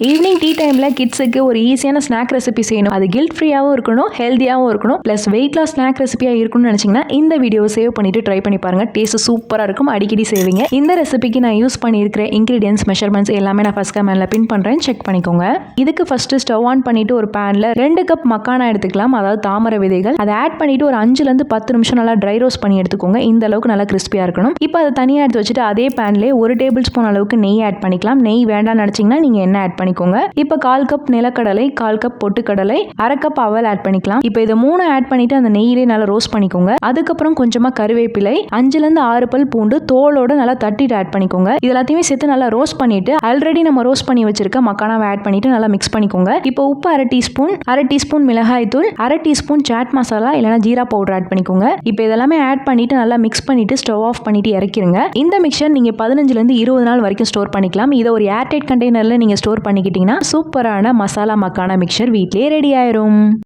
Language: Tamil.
ஈவினிங் டீ டைமில் கிட்ஸுக்கு ஒரு ஈஸியான ஸ்நாக் ரெசிபி செய்யணும். அது கில்ட் ஃப்ரீயாகவும் இருக்கணும், ஹெல்த்தியாகவும் இருக்கணும், ப்ளஸ் வெயிட் லாஸ் ஸ்நாக் ரெசிபியாக இருக்கணும்னு நினச்சிங்கன்னா இந்த வீடியோவை சேவ் பண்ணிவிட்டு ட்ரை பண்ணி பாருங்கள். டேஸ்ட் சூப்பராக இருக்கும், அடிக்கடி செய்வீங்க. இந்த ரெசிபிக்கு நான் யூஸ் பண்ணியிருக்கிற இன்க்ரீடியன்ஸ் மெஷர்மெண்ட்ஸ் எல்லாமே நான் ஃபஸ்ட் கமெண்ட்டில் பின் பண்ணுறேன், செக் பண்ணிக்கோங்க. இதுக்கு ஃபஸ்ட்டு ஸ்டவ் ஆன் பண்ணிவிட்டு ஒரு பேனில் 2 கப் மக்கானா எடுத்துக்கலாம், அதாவது தாமரை விதைகள். அதை ஆட் பண்ணிவிட்டு ஒரு 5லேருந்து 10 நிமிஷம் நல்லா ட்ரை ரோஸ்ட் பண்ணி எடுத்துக்கோங்க. இந்த அளவுக்கு நல்லா கிறிஸ்பியாக இருக்கணும். இப்போ அதை தனியாக எடுத்து வச்சுட்டு அதே பேன்லேயே 1 டேபிள் ஸ்பூன் அளவுக்கு நெய் ஆட் பண்ணிக்கலாம். நெய் வேண்டாம்னு நினச்சிங்கன்னா நீங்கள் எண்ணெய் ஆட் பண்ணிக்கோங்க. இப்போ 1/4 கப் நிலக்கடலை, 1/4 கப் பொட்டுக்கடலை, 1/2 கப் அவல் ஆட் பண்ணிக்கலாம். இப்போ இதை 3 ஆட் பண்ணிட்டு அந்த நெய்யிலே நல்லா ரோஸ்ட் பண்ணிக்கோங்க. அதுக்கப்புறம் கொஞ்சமா கருவேப்பிலை, 5லேருந்து 6 பல் பூண்டு தோலோட நல்லா தட்டிட்டு ஆட் பண்ணிக்கோங்க. இது எல்லாத்தையுமே சேர்த்து நல்லா ரோஸ்ட் பண்ணிட்டு ஆல்ரெடி நம்ம ரோஸ்ட் பண்ணி வச்சிருக்க மக்கானாவை ஆட் பண்ணிட்டு நல்லா மிக்ஸ் பண்ணிக்கோங்க. இப்போ உப்பு 1/2 டீஸ்பூன், 1/2 டீஸ்பூன் மிளகாய் தூள், 1/2 டீஸ்பூன் சாட் மசாலா இல்லைனா ஜீரா பவுடர் ஆட் பண்ணிக்கோங்க. இப்போ இதெல்லாமே ஆட் பண்ணிட்டு நல்லா மிக்ஸ் பண்ணிட்டு ஸ்டவ் ஆஃப் பண்ணிட்டு இறக்கிருங்க. இந்த மிக்சர் நீங்க 15லேருந்து 20 நாள் வரைக்கும் ஸ்டோர் பண்ணிக்கலாம். இதை ஒரு ஏர்டைட் கண்டெய்னர்ல நீங்க ஸ்டோர் பண்ணிக்கிட்டீங்கன்னா சூப்பரான மசாலா மக்கானா மிக்சர் வீட்லயே ரெடி ஆயிரும்.